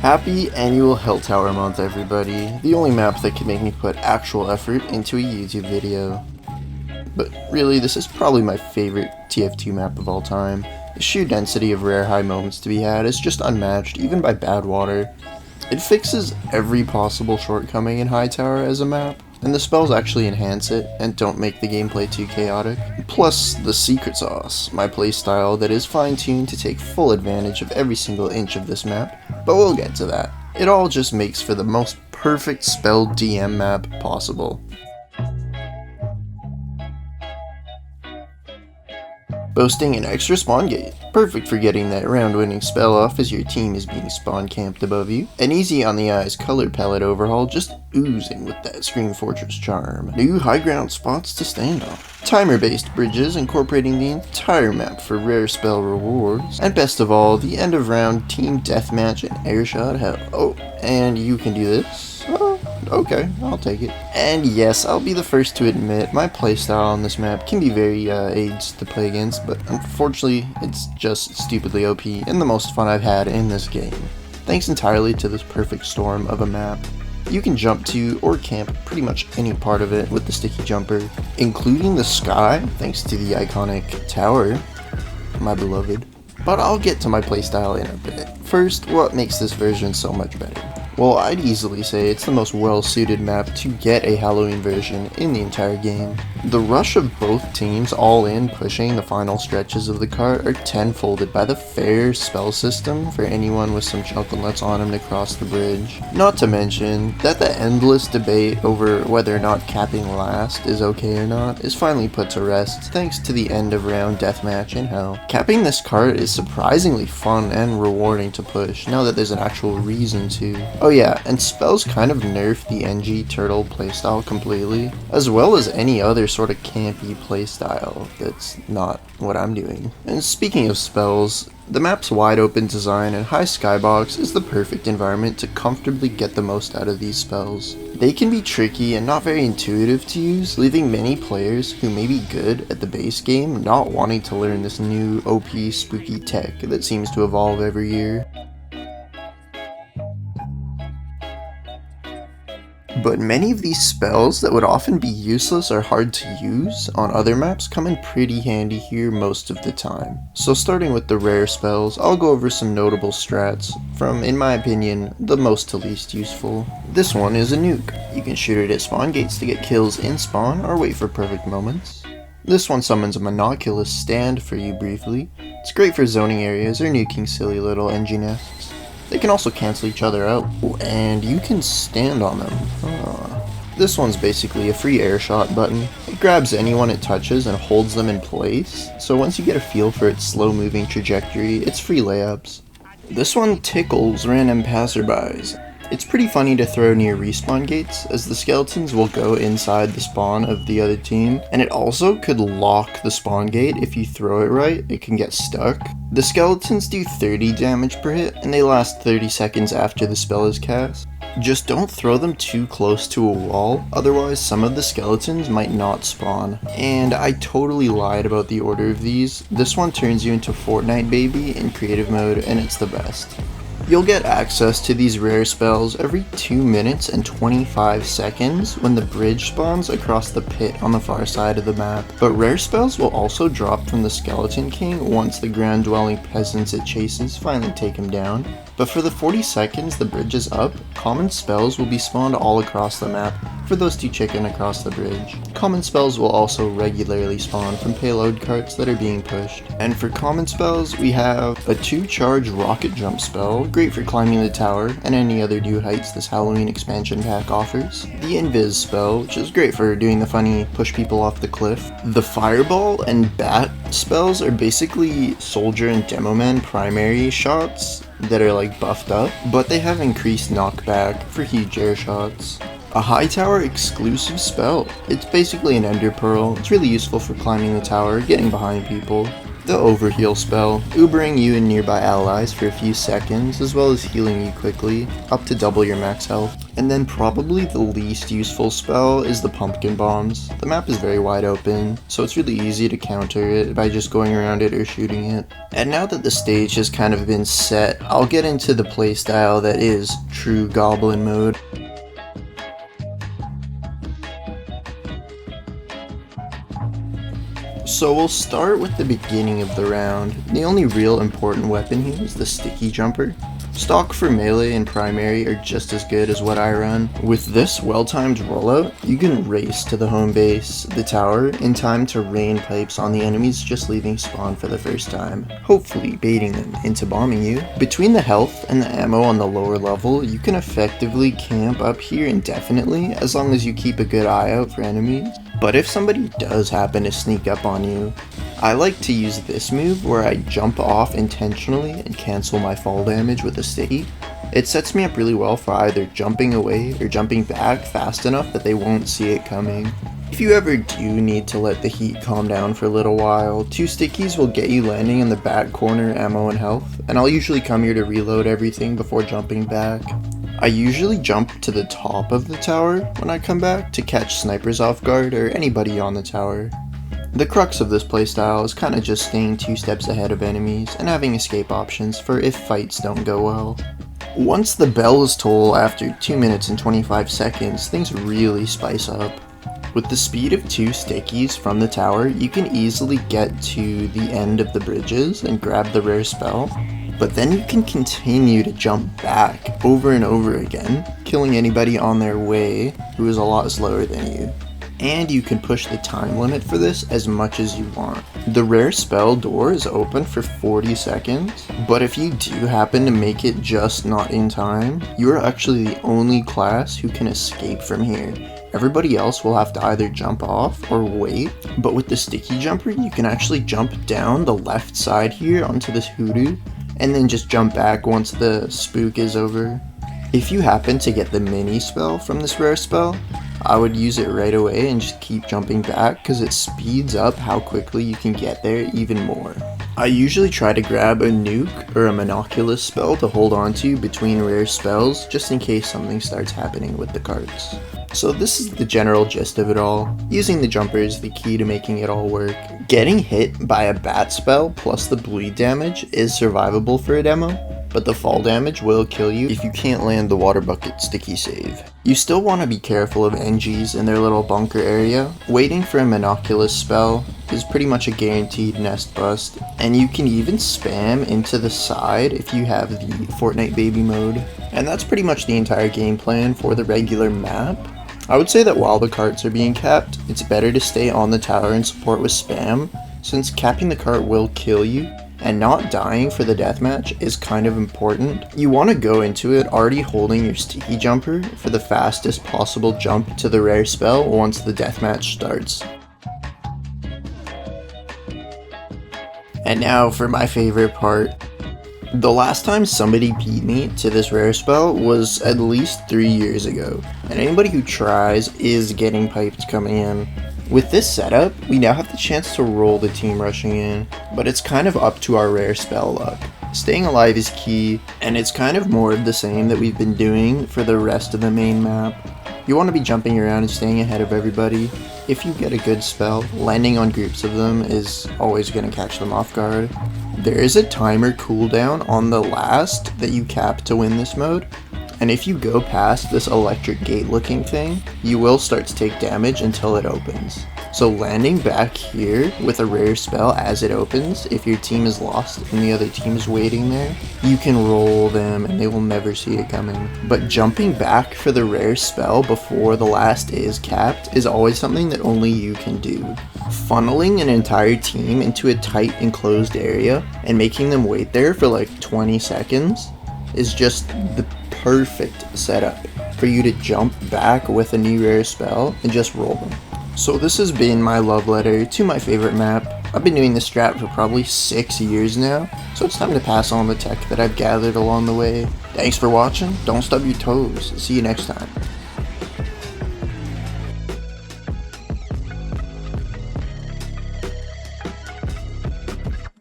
Happy annual Helltower month, everybody. The only map that can make me put actual effort into a YouTube video. But really, this is probably my favorite TF2 map of all time. The sheer density of rare high moments to be had is just unmatched, even by bad water. It fixes every possible shortcoming in Hightower as a map, and the spells actually enhance it and don't make the gameplay too chaotic. Plus, the secret sauce, my playstyle that is fine-tuned to take full advantage of every single inch of this map, but we'll get to that. It all just makes for the most perfect spell DM map possible. Boasting an extra spawn gate, perfect for getting that round-winning spell off as your team is being spawn camped above you. An easy on the eyes color palette overhaul just oozing with that Scream Fortress charm. New high ground spots to stand on. Timer-based bridges incorporating the entire map for rare spell rewards. And best of all, the end of round team deathmatch and airshot hell. Oh, and you can do this? Oh, okay, I'll take it. And yes, I'll be the first to admit, my playstyle on this map can be very AIDS to play against, but unfortunately, it's just stupidly OP and the most fun I've had in this game. Thanks entirely to this perfect storm of a map. You can jump to or camp pretty much any part of it with the sticky jumper, including the sky, thanks to the iconic tower, my beloved. But I'll get to my playstyle in a bit. First, what makes this version so much better? Well, I'd easily say it's the most well-suited map to get a Halloween version in the entire game. The rush of both teams all in pushing the final stretches of the cart are tenfolded by the fair spell system for anyone with some chocolates on him to cross the bridge. Not to mention that the endless debate over whether or not capping last is okay or not is finally put to rest thanks to the end of round deathmatch in hell. Capping this cart is surprisingly fun and rewarding to push now that there's an actual reason to. Oh yeah, and spells kind of nerf the NG turtle playstyle completely, as well as any other sort of campy playstyle that's not what I'm doing. And speaking of spells, the map's wide open design and high skybox is the perfect environment to comfortably get the most out of these spells. They can be tricky and not very intuitive to use, leaving many players who may be good at the base game not wanting to learn this new OP spooky tech that seems to evolve every year. But many of these spells that would often be useless or hard to use on other maps come in pretty handy here most of the time. So starting with the rare spells, I'll go over some notable strats from, in my opinion, the most to least useful. This one is a nuke. You can shoot it at spawn gates to get kills in spawn or wait for perfect moments. This one summons a monoculous stand for you briefly. It's great for zoning areas or nuking silly little NG nests. They can also cancel each other out, and you can stand on them. This one's basically a free air shot button. It grabs anyone it touches and holds them in place, so once you get a feel for its slow moving trajectory, it's free layups. This one tickles random passerbys. It's pretty funny to throw near respawn gates, as the skeletons will go inside the spawn of the other team, and it also could lock the spawn gate if you throw it right. It can get stuck. The skeletons do 30 damage per hit, and they last 30 seconds after the spell is cast. Just don't throw them too close to a wall, otherwise some of the skeletons might not spawn. And I totally lied about the order of these. This one turns you into Fortnite baby in creative mode, and it's the best. You'll get access to these rare spells every 2 minutes and 25 seconds when the bridge spawns across the pit on the far side of the map. But rare spells will also drop from the Skeleton King once the ground dwelling peasants it chases finally take him down. But for the 40 seconds the bridge is up, common spells will be spawned all across the map for those two chicken across the bridge. Common spells will also regularly spawn from payload carts that are being pushed. And for common spells, we have a 2-charge rocket jump spell, great for climbing the tower and any other new heights this Halloween expansion pack offers. The invis spell, which is great for doing the funny push people off the cliff. The fireball and bat spells are basically soldier and demo man primary shots that are like buffed up, but they have increased knockback for huge air shots. A Hightower exclusive spell. It's basically an ender pearl. It's really useful for climbing the tower, getting behind people. The overheal spell, ubering you and nearby allies for a few seconds, as well as healing you quickly, up to double your max health. And then probably the least useful spell is the pumpkin bombs. The map is very wide open, so it's really easy to counter it by just going around it or shooting it. And now that the stage has kind of been set, I'll get into the playstyle that is true goblin mode. So we'll start with the beginning of the round. The only real important weapon here is the sticky jumper. Stock for melee and primary are just as good as what I run. With this well-timed rollout, you can race to the home base, the tower, in time to rain pipes on the enemies just leaving spawn for the first time, hopefully baiting them into bombing you. Between the health and the ammo on the lower level, you can effectively camp up here indefinitely as long as you keep a good eye out for enemies. But if somebody does happen to sneak up on you, I like to use this move where I jump off intentionally and cancel my fall damage with a sticky. It sets me up really well for either jumping away or jumping back fast enough that they won't see it coming. If you ever do need to let the heat calm down for a little while, 2 stickies will get you landing in the back corner ammo and health, and I'll usually come here to reload everything before jumping back. I usually jump to the top of the tower when I come back to catch snipers off guard or anybody on the tower. The crux of this playstyle is kinda just staying 2 steps ahead of enemies and having escape options for if fights don't go well. Once the bell is tolled after 2 minutes and 25 seconds, things really spice up. With the speed of 2 stickies from the tower, you can easily get to the end of the bridges and grab the rare spell. But then you can continue to jump back over and over again, killing anybody on their way who is a lot slower than you. And you can push the time limit for this as much as you want. The rare spell door is open for 40 seconds, but if you do happen to make it just not in time, you are actually the only class who can escape from here. Everybody else will have to either jump off or wait, but with the sticky jumper you can actually jump down the left side here onto this hoodoo, and then just jump back once the spook is over. If you happen to get the mini spell from this rare spell, I would use it right away and just keep jumping back because it speeds up how quickly you can get there even more. I usually try to grab a nuke or a monoculus spell to hold onto between rare spells just in case something starts happening with the cards. So this is the general gist of it all. Using the jumper is the key to making it all work. Getting hit by a bat spell plus the bleed damage is survivable for a demo, but the fall damage will kill you if you can't land the water bucket sticky save. You still want to be careful of NGs in their little bunker area. Waiting for a monoculus spell is pretty much a guaranteed nest bust, and you can even spam into the side if you have the Fortnite baby mode. And that's pretty much the entire game plan for the regular map. I would say that while the carts are being capped, it's better to stay on the tower and support with spam, since capping the cart will kill you, and not dying for the deathmatch is kind of important. You want to go into it already holding your sticky jumper for the fastest possible jump to the rare spell once the deathmatch starts. And now for my favorite part. The last time somebody beat me to this rare spell was at least 3 years ago, and anybody who tries is getting piped coming in. With this setup, we now have the chance to roll the team rushing in, but it's kind of up to our rare spell luck. Staying alive is key, and it's kind of more of the same that we've been doing for the rest of the main map. You want to be jumping around and staying ahead of everybody. If you get a good spell, landing on groups of them is always going to catch them off guard. There is a timer cooldown on the last that you cap to win this mode, and if you go past this electric gate looking thing, you will start to take damage until it opens. So landing back here with a rare spell as it opens, if your team is lost and the other team is waiting there, you can roll them and they will never see it coming. But jumping back for the rare spell before the last is capped is always something that only you can do. Funneling an entire team into a tight enclosed area and making them wait there for like 20 seconds is just the perfect setup for you to jump back with a new rare spell and just roll them. So this has been my love letter to my favorite map. I've been doing this strat for probably 6 years now, so it's time to pass on the tech that I've gathered along the way. Thanks for watching, don't stub your toes, see you next time.